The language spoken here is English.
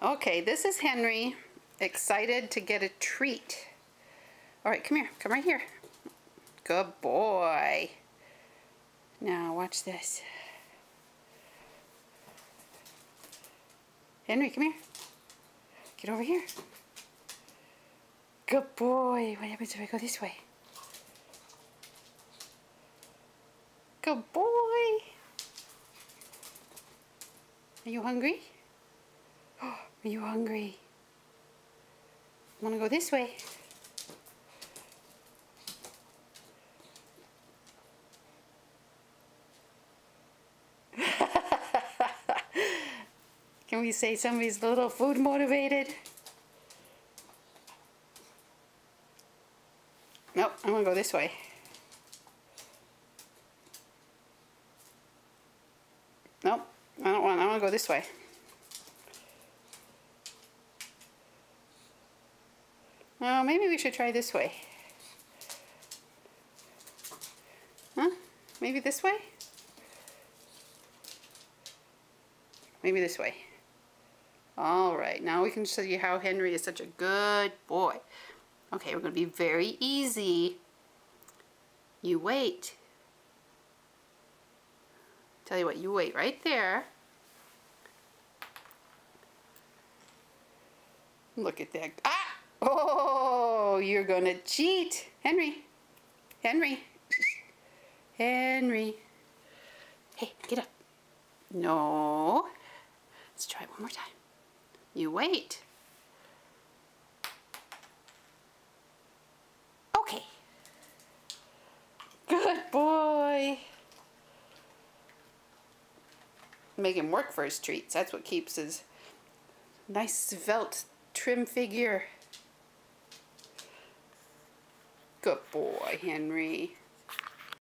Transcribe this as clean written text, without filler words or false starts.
Okay, this is Henry, excited to get a treat. All right, come here. Come right here. Good boy. Now, watch this. Henry, come here. Get over here. Good boy. What happens if I go this way? Good boy. Are you hungry? Are you hungry? Want to go this way? Can we say somebody's a little food motivated? Nope, I'm gonna go this way. Nope, I want to go this way. Oh, maybe we should try this way. Huh? Maybe this way? Maybe this way. All right, now we can show you how Henry is such a good boy. Okay, we're going to be very easy. You wait. Tell you what, you wait right there. Look at that. Ah! Oh, you're going to cheat. Henry. Henry. Henry. Hey, get up. No. Let's try it one more time. You wait. Okay. Good boy. Make him work for his treats. That's what keeps his nice, svelte, trim figure. Good boy, Henry.